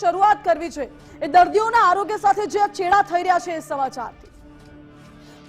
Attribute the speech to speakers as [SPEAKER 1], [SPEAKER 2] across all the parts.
[SPEAKER 1] શરૂઆત કરવી છે એ દર્દીઓના આરોગ્ય સાથે જે ચેડા થઈ રહ્યા છે એ સમાચારથી।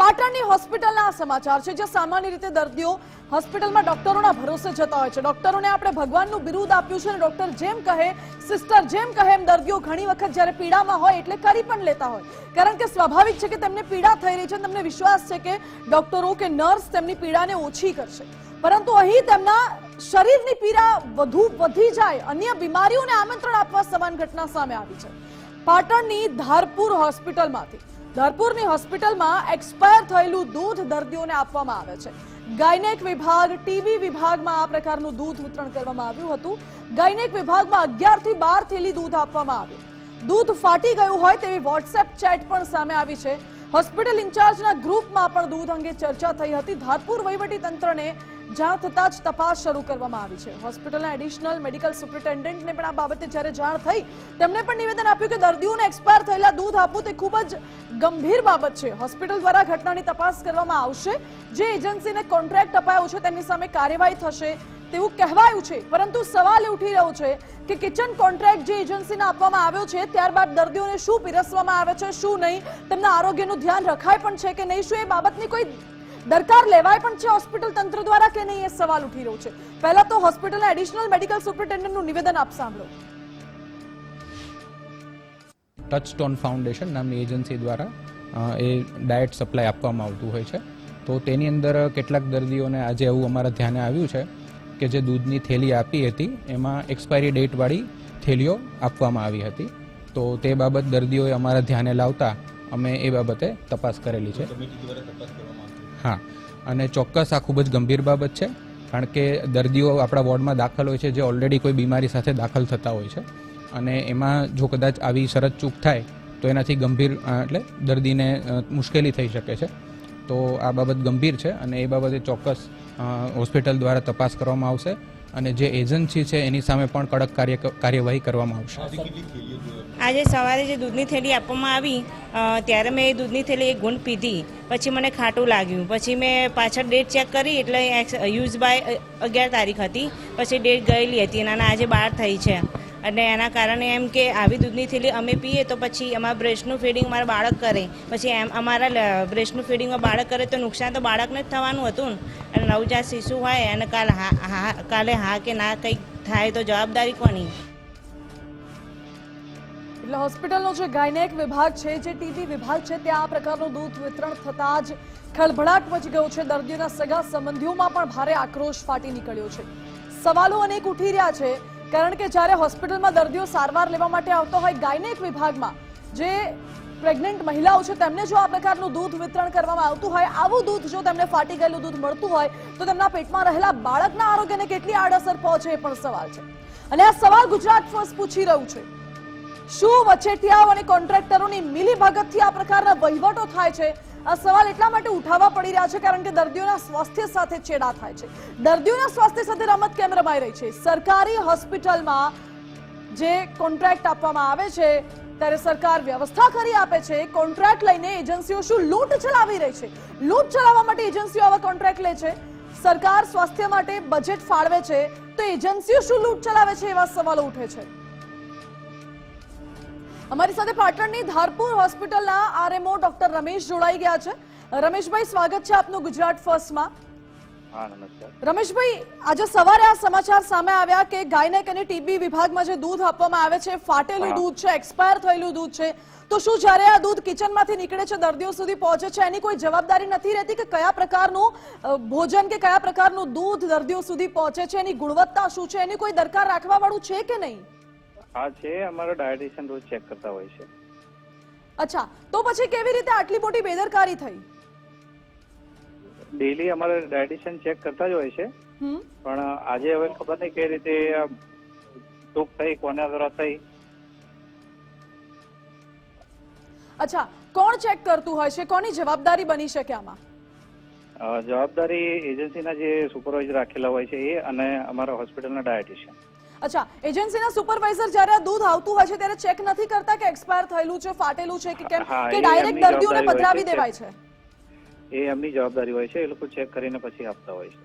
[SPEAKER 1] પાટણની હોસ્પિટલના આ સમાચાર છે, જે સામાન્ય રીતે દર્દીઓ હોસ્પિટલમાં ડોક્ટરોના ભરોસે જતા હોય છે। ડોક્ટરોને આપણે ભગવાનનું બિરુદ આપ્યું છે અને ડોક્ટર જેમ કહે, સિસ્ટર જેમ કહે એમ દર્દીઓ ઘણી વખત જ્યારે પીડામાં હોય એટલે કરી પણ લેતા હોય, કારણ કે સ્વાભાવિક છે કે તેમને પીડા થઈ રહી છે, તેમને વિશ્વાસ છે કે ડોક્ટરો કે નર્સ તેમની પીડાને ઓછી કરશે, પરંતુ અહીં તેમના શરીરની પીડા વધુ વધી જાય, અન્ય બીમારીઓને આમંત્રણ આપવા સમાન ઘટના સામે આવી છે। પાટણની ધારપુર હોસ્પિટલમાંથી ધારપુરની હોસ્પિટલમાં એક્સપાયર થયેલું દૂધ દર્દીઓને આપવામાં આવે છે। ગાયનેક વિભાગ, ટીબી વિભાગમાં આ પ્રકારનું દૂધ વિતરણ કરવામાં આવ્યું હતું। ગાયનેક વિભાગમાં 11 થી 12 થેલી દૂધ આપવામાં આવ્યું। દૂધ ફાટી ગયું હોય તેવી વોટ્સએપ ચેટ પણ સામે આવી છે। હોસ્પિટલ ઇન્ચાર્જના ગ્રુપમાં પણ દૂધ અંગે ચર્ચા થઈ હતી। ધારપુર વહીવટી તંત્રને જાણ થતાં જ તપાસ શરૂ કરવામાં આવી છે। હોસ્પિટલના એડિશનલ મેડિકલ સુપ્રિન્ટેન્ડન્ટને પણ આ બાબતે જ્યારે જાણ થઈ, તેમણે પણ નિવેદન આપ્યું કે દર્દીઓને એક્સપાયર થયેલા દૂધ આપવું તે ખૂબ જ ગંભીર બાબત છે। હોસ્પિટલ દ્વારા ઘટનાની તપાસ કરવામાં આવશે। જે એજન્સીને કોન્ટ્રાક્ટ અપાયો છે તેની સામે કાર્યવાહી થશે તેવું કહેવાયું છે, પરંતુ સવાલ ઉઠી રહ્યો છે કે કિચન કોન્ટ્રાક્ટ જે એજન્સીને આપવામાં આવ્યો છે, ત્યારબાદ દર્દીઓને શું પીરસવામાં આવે છે, શું નહીં, તેમના આરોગ્યનું ધ્યાન રખાય પણ છે કે નહીં, શું એ બાબતની કોઈ દરકાર લેવાય પણ છે હોસ્પિટલ તંત્ર દ્વારા કે નહીં, એ સવાલ ઉઠી રહ્યો છે। પહેલા તો હોસ્પિટલના એડિશનલ મેડિકલ સુપ્રિન્ટેન્ડન્ટનું નિવેદન આપ સાંભળો।
[SPEAKER 2] ટચસ્ટોન ફાઉન્ડેશન નામની એજન્સી દ્વારા એ ડાયટ સપ્લાય આપવામાં આવતું હોય છે, તો તેની અંદર કેટલાક દર્દીઓને આજે એવું અમારા ધ્યાને આવ્યું છે કે જે દૂધની થેલી આપી હતી એમાં એક્સપાયરી ડેટવાળી થેલીઓ આપવામાં આવી હતી, તો તે બાબત દર્દીઓએ અમારા ધ્યાને લાવતા અમે એ બાબતે તપાસ કરેલી છે। હા, અને ચોક્કસ આ ખૂબ જ ગંભીર બાબત છે, કારણ કે દર્દીઓ આપણા વોર્ડમાં દાખલ હોય છે જે ઓલરેડી કોઈ બીમારી સાથે દાખલ થતા હોય છે, અને એમાં જો કદાચ આવી શરત ચૂક થાય તો એનાથી ગંભીર એટલે દર્દીને મુશ્કેલી થઈ શકે છે। તો આ બાબત ગંભીર છે અને એ બાબતે ચોક્કસ હોસ્પિટલ દ્વારા તપાસ કરવામાં આવશે અને જે એજન્સી છે એની સામે પણ કડક કાર્યવાહી કરવામાં આવશે।
[SPEAKER 3] આજે સવારે જે દૂધની થેલી આપવામાં આવી ત્યારે મેં એ દૂધની થેલી એક ઘૂંટ પીધી, પછી મને ખાટું લાગ્યું, પછી મેં પાછળ ડેટ ચેક કરી એટલે યુઝ બાય 11 તારીખ હતી, પછી ડેટ ગયેલી હતી અને આજે 12 થઈ છે, અને એના કારણે એમ કે આવી દૂધની થેલી અમે પીએ તો પછી અમારા બ્રેસ્ટનું ફીડિંગ અમારા બાળક કરે, પછી એમ અમારા બ્રેસ્ટનું ફીડિંગમાં બાળક કરે તો નુકસાન તો બાળકને જ થવાનું હતું ને, અને નવજાત શિશુ હોય અને કાલે હા કે ના કંઈક થાય તો જવાબદારી કોની?
[SPEAKER 1] એટલે હોસ્પિટલનો જે ગાયનેક વિભાગ છે, જે ટીબી વિભાગ છે, ત્યાં આ પ્રકારનું દૂધ વિતરણ થતાં જ ખળભળાટ મચી ગયો છે। દર્દીઓના સગા સંબંધીઓમાં પણ ભારે આક્રોશ ફાટી નીકળ્યો છે। સવાલો અનેક ઉઠી રહ્યા છે, કારણ કે જ્યારે હોસ્પિટલમાં દર્દીઓ સારવાર લેવા માટે આવતા હોય, ગાયનેક વિભાગમાં જે પ્રેગ્નન્ટ મહિલાઓ છે તેમને જો આ પ્રકારનું દૂધ વિતરણ કરવામાં આવતું હોય, આવું દૂધ જો તેમને ફાટી ગયેલું દૂધ મળતું હોય તો તેમના પેટમાં રહેલા બાળકના આરોગ્યને કેટલી આડઅસર પહોંચે એ પણ સવાલ છે, અને આ સવાલ ગુજરાત ફર્સ્ટ પૂછી રહ્યું છે। શું વચેટિયાઓ અને કોન્ટ્રાક્ટરોની મિલીભગતથી આ પ્રકારના વહીવટો થાય છે? આ સવાલ એટલા માટે ઉઠાવવા પડી રહ્યા છે કારણ કે દર્દીઓના સ્વાસ્થ્ય સાથે ચેડા થાય છે। દર્દીઓના સ્વાસ્થ્ય સાથે રમત કેમ રમાઈ રહી છે? સરકારી હોસ્પિટલમાં જે કોન્ટ્રાક્ટ આપવામાં આવે છે ત્યારે સરકાર વ્યવસ્થા કરી આપે છે, કોન્ટ્રાક્ટ લઈને એજન્સીઓ શું લૂંટ ચલાવી રહી છે? લૂંટ ચલાવવા માટે એજન્સીઓ આવા કોન્ટ્રાક્ટ લે છે, સરકાર સ્વાસ્થ્ય માટે બજેટ ફાળવે છે, તો એજન્સીઓ શું લૂંટ ચલાવે છે? એવા સવાલો ઉઠે છે। અમારી સાથે પાટણની ધારપુર હોસ્પિટલના આરએમઓ ડોક્ટર રમેશ જોડાઈ ગયા છે। રમેશભાઈ, સ્વાગત છે આપનું ગુજરાત ફર્સ્ટમાં।
[SPEAKER 4] હા, નમસ્કાર
[SPEAKER 1] રમેશભાઈ, આજે સવારે આ સમાચાર સામે આવ્યા કે ગાયનેક અને ટીબી વિભાગમાં જે દૂધ આપવામાં આવે છે ફાટેલું દૂધ છે, એક્સપાયર થયેલું દૂધ છે, તો શું જ્યારે આ દૂધ કિચનમાંથી નીકળે છે, દર્દીઓ સુધી પહોંચે છે, એની કોઈ જવાબદારી નથી રહેતી કે કયા પ્રકારનું ભોજન કે કયા પ્રકારનું દૂધ દર્દીઓ સુધી પહોંચે છે, એની ગુણવત્તા શું છે, એની કોઈ દરકાર રાખવા વાળું છે કે નહીં?
[SPEAKER 4] હા છે, અમારો ડાયટિશિયન રોજ ચેક કરતા હોય છે।
[SPEAKER 1] અચ્છા, તો પછી કેવી રીતે આટલી મોટી બેદરકારી થઈ?
[SPEAKER 4] ડેઈલી અમારે ડાયટિશિયન ચેક કરતા જ હોય છે, પણ આજે હવે ખબર નહીં કઈ રીતે ચૂક થઈ, કોના દ્વારા થઈ।
[SPEAKER 1] અચ્છા, કોણ ચેક કરતું હોય છે? કોની જવાબદારી બની શકે આમાં?
[SPEAKER 4] જવાબદારી એજન્સીના જે સુપરવાઇઝર રાખેલા હોય છે એ અને અમારા હોસ્પિટલના ડાયટિશિયન।
[SPEAKER 1] અચ્છા, એજન્સીના સુપરવાઇઝર જ્યારે આ દૂધ આવતું હોય છે ત્યારે ચેક નથી કરતા કે એક્સપાયર થયેલું છે, ફાટેલું છે કે કેમ, કે ડાયરેક્ટ દર્દીઓને પધરાવી દેવાય છે?
[SPEAKER 4] એ એમની જવાબદારી હોય છે, એ લોકો ચેક કરીને પછી આપતા હોય છે।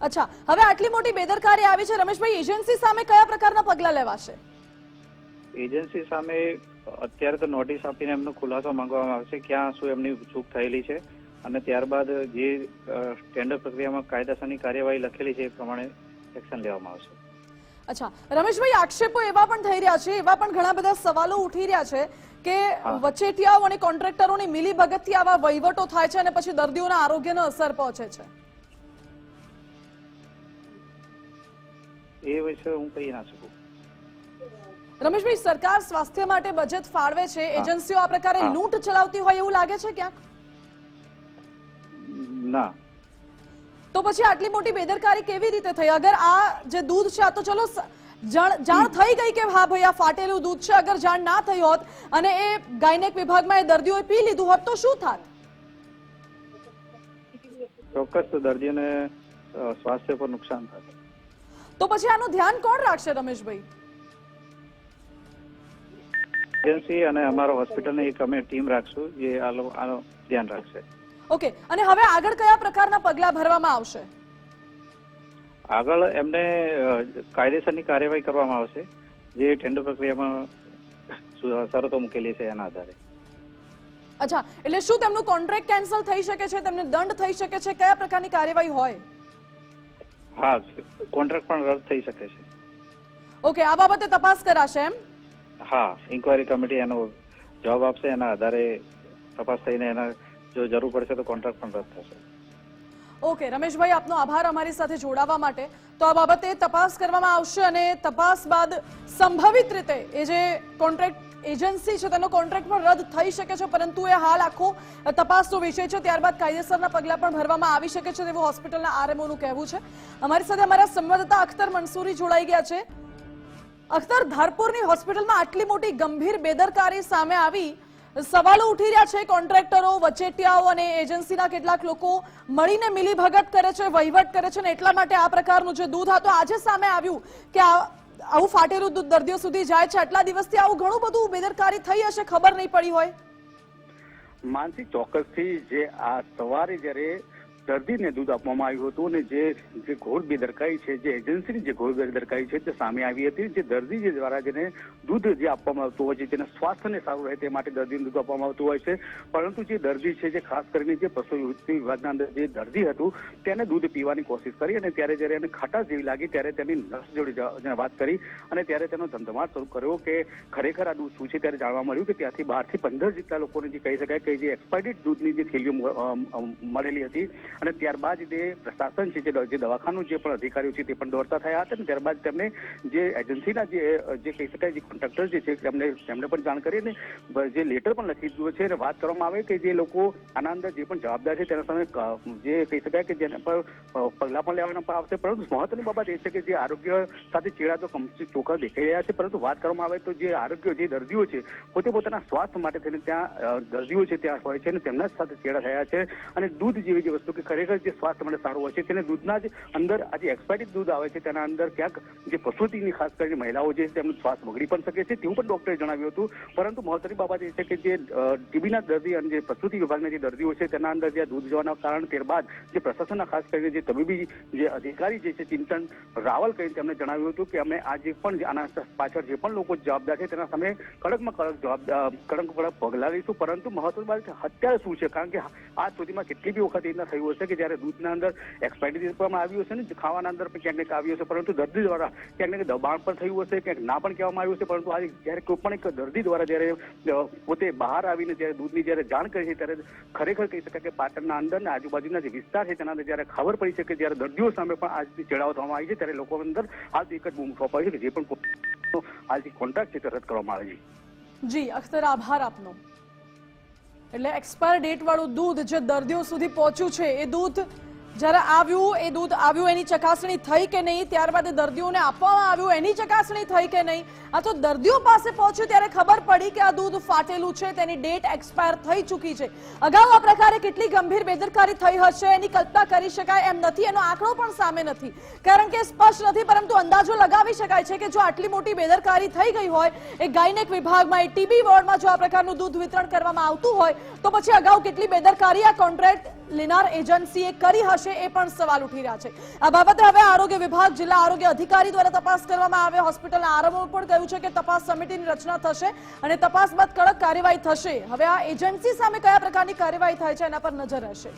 [SPEAKER 1] અચ્છા, હવે આટલી મોટી બેદરકારી આવી છે રમેશભાઈ, એજન્સી સામે કયા પ્રકારના પગલાં લેવાશે?
[SPEAKER 4] એજન્સી સામે અત્યારે તો નોટિસ આપીને એમનો ખુલાસો માંગવામાં આવશે, ક્યાં શું એમની ચૂક થયેલી છે, અને ત્યારબાદ જે ટેન્ડર પ્રક્રિયામાં કાયદેસરની કાર્યવાહી લખેલી છે એ પ્રમાણે એક્શન લેવામાં આવશે.
[SPEAKER 1] અચ્છા રમેશભાઈ, આક્ષેપો એવા પણ થઈ રહ્યા છે, એવા પણ ઘણા બધા સવાલો ઉઠી રહ્યા છે કે વચેટિયાઓ અને કોન્ટ્રાક્ટરોની મિલીભગતથી આવા વહીવટો થાય છે અને પછી દર્દીઓના આરોગ્યને અસર પહોંચે છે.
[SPEAKER 4] એ વિશે હું કહી ના શકું.
[SPEAKER 1] રમેશભાઈ, સરકાર સ્વાસ્થ્ય માટે બજેટ ફાળવે છે, એજન્સીઓ આ પ્રકારે લૂંટ ચલાવતી હોય એવું લાગે છે ક્યાંક?
[SPEAKER 4] ના.
[SPEAKER 1] તો પછી આટલી મોટી બેદરકારી કેવી રીતે થઈ? અગર આ જે દૂધ છે, આ તો ચલો જાણ થઈ ગઈ કે હા ભાઈ આ ફાટેલું દૂધ છે, અગર જાણ ના થઈ હોત અને એ ગાયનેક વિભાગમાં એ દર્દીઓએ પી લીધું હોત તો શું થાત?
[SPEAKER 4] ચોક્કસ દર્દીઓને સ્વાસ્થ્ય પર નુકસાન થાય.
[SPEAKER 1] તો પછી આનું ધ્યાન કોણ રાખશે રમેશભાઈ?
[SPEAKER 4] એજન્સી અને અમારો હોસ્પિટલની એક અમે ટીમ રાખશું જે આનો ધ્યાન રાખશે.
[SPEAKER 1] ઓકે, અને હવે આગળ કયા પ્રકારના પગલા ભરવામાં આવશે?
[SPEAKER 4] આગળ એમને કાયદેસરની કાર્યવાહી કરવામાં આવશે, જે ટેન્ડર પ્રક્રિયામાં શરતો મૂકેલી છે એના આધારે.
[SPEAKER 1] અચ્છા, એટલે શું તેમનું કોન્ટ્રાક્ટ કેન્સલ થઈ શકે છે, તેમને દંડ થઈ શકે છે, કયા પ્રકારની કાર્યવાહી હોય?
[SPEAKER 4] હા, કોન્ટ્રાક્ટ પણ રદ થઈ શકે છે.
[SPEAKER 1] ઓકે, આ બાબતે તપાસ કરાશે એમ?
[SPEAKER 4] હા, ઇન્કવાયરી કમિટી એનો જવાબ આપશે, એના આધારે તપાસ થઈને એના જો જરૂર પડશે તો કોન્ટ્રાક્ટ પણ રદ થશે.
[SPEAKER 1] ઓકે રમેશભાઈ, આપનો આભાર અમારી સાથે જોડાવા માટે. તો આ બાબતે તપાસ કરવામાં આવશે અને તપાસ બાદ સંભવિત રીતે એ જે કોન્ટ્રાક્ટ એજન્સી છે તેનો કોન્ટ્રાક્ટ પણ રદ થઈ શકે છે, પરંતુ એ હાલ આખો તપાસનો વિષય છે. ત્યારબાદ કાયદેસરના પગલાં પણ ભરવામાં આવી શકે છે તેવું હોસ્પિટલના આરએમઓનું કહેવું છે. અમારી સાથે અમારા સંવાદદાતા અખ્તર મંસૂરી જોડાઈ ગયા છે. અખ્તર, ધારપુરની હોસ્પિટલમાં આટલી મોટી ગંભીર બેદરકારી સામે આવી, સવાલો ઉઠી રહ્યા છે. કોન્ટ્રાક્ટરો, વચેટિયાઓ અને એજન્સીના કેટલાક લોકો મળીને મિલીભગત કરે છે, વહીવટ કરે છે, અને એટલા માટે આ પ્રકારનું જે દૂધ હતું આજે સામે આવ્યું કે આવું ફાટેલું દૂધ દર્દીઓ સુધી જાય છે. આટલા દિવસથી આવું ઘણું બધું બેદરકારી થઈ હશે, ખબર નહીં પડી હોય.
[SPEAKER 5] માનસી, ચોક્કસથી જે આ સવારે જ્યારે દર્દીને દૂધ આપવામાં આવ્યું હતું અને જે ઘોર બેદરકારી છે, જે એજન્સીની જે ઘોર બેદરકારી છે તે સામે આવી હતી. જે દર્દી દ્વારા જેને દૂધ જે આપવામાં આવતું હોય છે તેના સ્વાસ્થ્યને સારું રહે તે માટે દર્દીને દૂધ આપવામાં આવતું હોય છે, પરંતુ જે દર્દી છે, જે ખાસ કરીને જે પશુ વિભાગના અંદર જે દર્દી હતું તેને દૂધ પીવાની કોશિશ કરી અને ત્યારે જ્યારે એને ખટાશ જેવી લાગી ત્યારે તેની નર્સ જોડે વાત કરી અને ત્યારે તેનો ધમધમાટ શરૂ કર્યો કે ખરેખર આ દૂધ શું છે. ત્યારે જાણવા મળ્યું કે ત્યાંથી 12 થી 15 જેટલા લોકોને જે કહી શકાય કે જે એક્સપાયર્ડ દૂધની જે થેલીઓ મળેલી હતી અને ત્યારબાદ જે પ્રશાસન છે, જે દવાખાનું જે પણ અધિકારીઓ છે તે પણ દોડતા થયા હતા અને ત્યારબાદ તેમને જે એજન્સીના જે કહી શકાય જે કોન્ટ્રાક્ટર જે છે તેમને પણ જાણ કરી અને જે લેટર પણ લખી દીધું છે અને વાત કરવામાં આવે કે જે લોકો આના અંદર જે પણ જવાબદાર છે તેના સામે જે કહી શકાય કે જેના પર પગલાં પણ લેવામાં આવશે. પરંતુ મહત્વની બાબત એ છે કે જે આરોગ્ય સાથે ચેડા તો ચોખ્ખા દેખાઈ રહ્યા છે, પરંતુ વાત કરવામાં આવે તો જે આરોગ્ય જે દર્દીઓ છે પોતે પોતાના સ્વાસ્થ્ય માટે થઈને ત્યાં દર્દીઓ છે ત્યાં હોય છે અને તેમના સાથે ચેડા થયા છે. અને દૂધ જેવી જે વસ્તુ કે ખરેખર જે સ્વાસ્થ્ય માટે સારું હોય છે તેને દૂધના જ અંદર આજે એક્સપાયર્ડ દૂધ આવે છે તેના અંદર ક્યાંક જે પ્રસૂતિની ખાસ કરીને મહિલાઓ છે તેમનું સ્વાસ્થ્ય બગડી પણ શકે છે તેવું પણ ડોક્ટરે જણાવ્યું હતું. પરંતુ મહત્વની બાબત એ છે કે જે ટીબીના દર્દી અને જે પ્રસૂતિ વિભાગના જે દર્દીઓ છે તેના અંદર જે દૂધ જવાના કારણે ત્યારબાદ જે પ્રશાસનના ખાસ કરીને જે તબીબી જે અધિકારી જે છે ચિંતન રાવલ કરીને તેમણે જણાવ્યું હતું કે અમે આ જે પણ આના પાછળ જે પણ લોકો જવાબદાર છે તેના સામે કડકમાં કડક પગલાં લઈશું. પરંતુ મહત્વની બાબત અત્યારે શું છે, કારણ કે આજ સુધીમાં કેટલી બી વખત એટલા થયું હશે કે જ્યારે દૂધના અંદર એક્સપાયરી આપવામાં આવ્યું હશે ને ખાવાના અંદર પણ ક્યાંક ને આવ્યું હશે, પરંતુ દર્દી દ્વારા ક્યાંક ને દબાણ પણ થયું હશે, ક્યાંક ના પણ કહેવામાં આવ્યું હશે. પરંતુ આજે જ્યારે કોઈ પણ એક દર્દી દ્વારા જ્યારે પોતે બહાર આવીને જ્યારે દૂધની જ્યારે જાણ કરી છે ત્યારે ખરેખર કહી શકાય કે પાટણના અંદર ને આજુબાજુના જે વિસ્તાર છે તેના અંદર જ્યારે ખબર પડી છે કે જ્યારે દર્દીઓ સામે પણ આજથી ચેડાવો થવામાં આવી છે ત્યારે લોકો અંદર આજ એક જ બૂમ સોંપાય છે કે જે પણ આજથી કોન્ટ્રાક્ટ છે તે રદ કરવામાં આવે છે.
[SPEAKER 1] જી અખ્તર, આભાર આપનો. એટલે એક્સપાયર ડેટ વાળું દૂધ જે દર્દીઓ સુધી પહોંચ્યું છે એ દૂધ જ્યારે આવ્યું એની ચકાસણી થઈ કે નહીં, ત્યારબાદ દર્દીઓને આપવામાં આવ્યું એની ચકાસણી થઈ કે નહીં, આ તો દર્દીઓ પાસે પહોંચ્યું ત્યારે ખબર પડી કે આ દૂધ ફાટેલું છે, તેની ડેટ એક્સપાયર થઈ ચૂકી છે. અગાઉ આ પ્રકારે કેટલી ગંભીર બેદરકારી થઈ હશે એની કલ્પના કરી શકાય એમ નથી, એનો આંકડો પણ સામે નથી કારણ કે સ્પષ્ટ નથી, પરંતુ અંદાજો લગાવી શકાય છે કે જો આટલી મોટી બેદરકારી થઈ ગઈ હોય એ ગાયનેક વિભાગમાં, એ ટીબી વોર્ડમાં જો આ પ્રકારનું દૂધ વિતરણ કરવામાં આવતું હોય તો પછી અગાઉ કેટલી બેદરકારી આ કોન્ટ્રાક્ટ લેનાર એજન્સીએ કરી હશે એ પણ સવાલ ઉઠી રહ્યા છે. આ બાબતે હવે આરોગ્ય વિભાગ, જિલ્લા આરોગ્ય અધિકારી દ્વારા તપાસ કરવામાં આવે. હોસ્પિટલના આરએમઓ પણ કહ્યું છે કે તપાસ સમિતિની રચના થશે અને તપાસ બાદ કડક કાર્યવાહી થશે. હવે આ એજન્સી સામે કયા પ્રકારની કાર્યવાહી થાય છે એના પર નજર રહેશે.